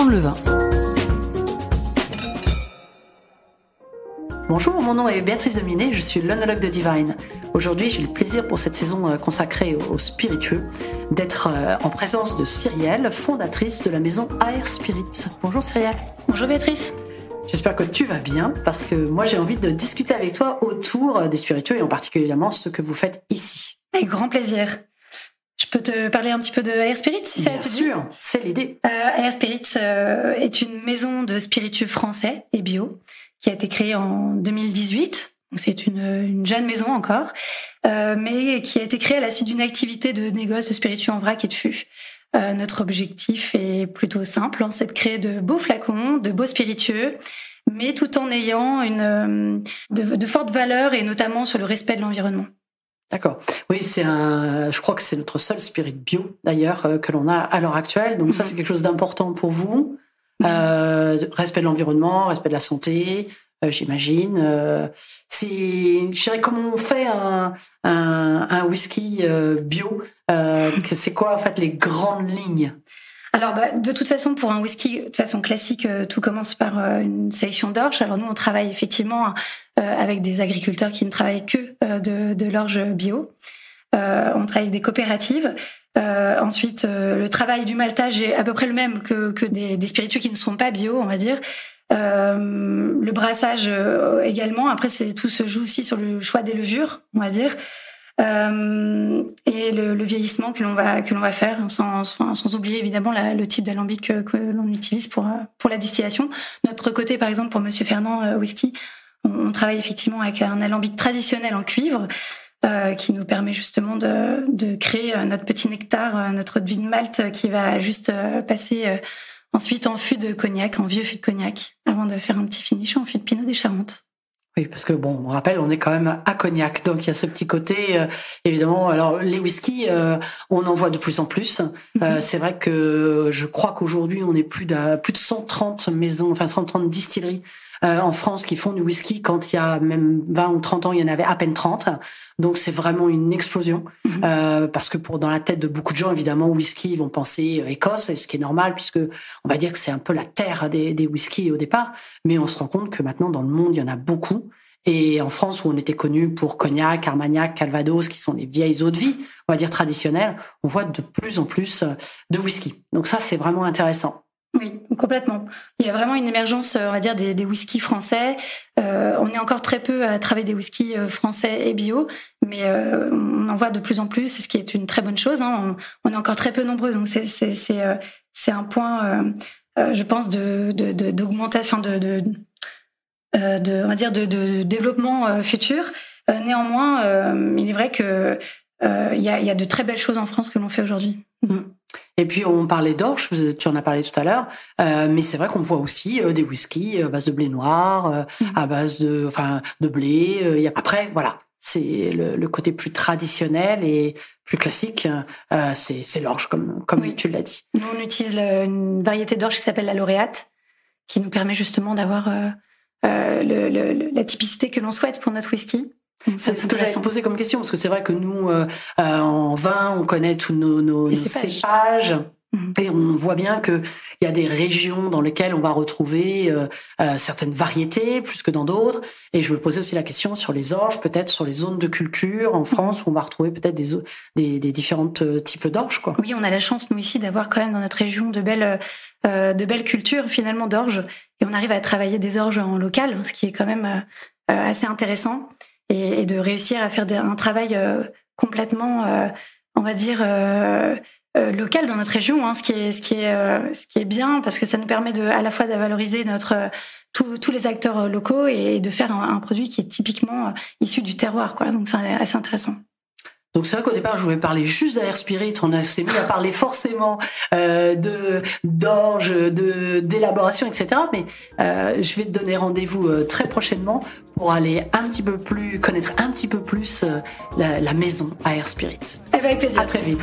apprendre le vin. Bonjour, mon nom est Béatrice Dominé, je suis l'œnologue de Divine. Aujourd'hui, j'ai le plaisir pour cette saison consacrée aux spiritueux d'être en présence de Cyrielle, fondatrice de la maison AR Spirit. Bonjour Cyrielle. Bonjour Béatrice. J'espère que tu vas bien parce que moi j'ai envie de discuter avec toi autour des spiritueux et en particulièrement ce que vous faites ici. Avec grand plaisir. Je peux te parler un petit peu de AR Spirit si ça te dit ? Bien sûr, c'est l'idée. AR Spirit est une maison de spiritueux français et bio qui a été créée en 2018. Donc c'est une jeune maison encore, mais qui a été créée à la suite d'une activité de négoce de spiritueux en vrac et de fût. Notre objectif est plutôt simple, c'est de créer de beaux flacons, de beaux spiritueux, mais tout en ayant de fortes valeurs et notamment sur le respect de l'environnement. D'accord. Oui, je crois que c'est notre seul spirit bio d'ailleurs que l'on a à l'heure actuelle. Donc ça, c'est quelque chose d'important pour vous. Respect de l'environnement, respect de la santé. J'imagine. Je dirais comment on fait un whisky bio. C'est quoi en fait les grandes lignes? Alors, de toute façon, pour un whisky, de façon classique, tout commence par une sélection d'orge. Alors nous, on travaille effectivement avec des agriculteurs qui ne travaillent que de l'orge bio. On travaille avec des coopératives. Ensuite, le travail du maltage est à peu près le même que des spiritueux qui ne sont pas bio, on va dire. Le brassage également. Après, tout se joue aussi sur le choix des levures, on va dire. Et le vieillissement que l'on va faire, sans oublier évidemment le type d'alambic que l'on utilise pour la distillation. Notre côté, par exemple, pour Monsieur Fernand Whisky, on travaille effectivement avec un alambic traditionnel en cuivre qui nous permet justement de créer notre petit nectar, notre eau de vie de malt qui va juste passer ensuite en fût de cognac, en vieux fût de cognac, avant de faire un petit finish en fût de Pinot des Charentes. Oui, parce que on rappelle, on est quand même à Cognac, donc il y a ce petit côté, évidemment. Alors les whiskies, on en voit de plus en plus. C'est vrai que je crois qu'aujourd'hui, on est plus de 130 maisons, enfin 130 distilleries en France qui font du whisky. Quand il y a même 20 ou 30 ans, il y en avait à peine 30. Donc c'est vraiment une explosion. Parce que dans la tête de beaucoup de gens, évidemment, whisky, ils vont penser Écosse, et ce qui est normal, puisque on va dire que c'est un peu la terre des whiskies au départ. Mais on se rend compte que maintenant, dans le monde, il y en a beaucoup. Et en France, où on était connu pour Cognac, Armagnac, Calvados, qui sont les vieilles eaux de vie, on va dire traditionnelles, on voit de plus en plus de whisky. Donc ça, c'est vraiment intéressant. Oui, complètement. Il y a vraiment une émergence, on va dire, des whiskies français. On est encore très peu à travailler des whiskies français et bio, mais on en voit de plus en plus, ce qui est une très bonne chose. On est encore très peu nombreux, donc c'est un point, je pense, d'augmentation, on va dire, de développement futur. Néanmoins, il est vrai que il y a de très belles choses en France que l'on fait aujourd'hui. Et puis on parlait d'orge, tu en as parlé tout à l'heure, mais c'est vrai qu'on voit aussi des whiskies à base de blé noir, à base de blé. Après, voilà, c'est le côté plus traditionnel et plus classique, c'est l'orge comme oui. Tu l'as dit. Nous, on utilise une variété d'orge qui s'appelle la lauréate, qui nous permet justement d'avoir la typicité que l'on souhaite pour notre whisky. C'est ce que j'allais poser comme question, parce que c'est vrai que nous, en vin, on connaît tous nos cépages. Et on voit bien qu'il y a des régions dans lesquelles on va retrouver certaines variétés plus que dans d'autres. Et je me posais aussi la question sur les orges, peut-être sur les zones de culture en France où on va retrouver peut-être des différentes types d'orges, quoi. Oui, on a la chance, nous, ici, d'avoir quand même dans notre région de belles cultures, finalement, d'orges. Et on arrive à travailler des orges en local, ce qui est quand même assez intéressant. Et de réussir à faire un travail complètement, on va dire, local dans notre région, ce qui est bien, parce que ça nous permet à la fois de valoriser tous les acteurs locaux et de faire un produit qui est typiquement issu du terroir, quoi. Donc c'est assez intéressant. Donc c'est vrai qu'au départ je voulais parler juste d'AR Spirit, on s'est mis à parler forcément d'orge, d'élaboration, etc. Mais je vais te donner rendez-vous très prochainement pour aller connaître un petit peu plus la maison AR Spirit. Avec plaisir. À très vite.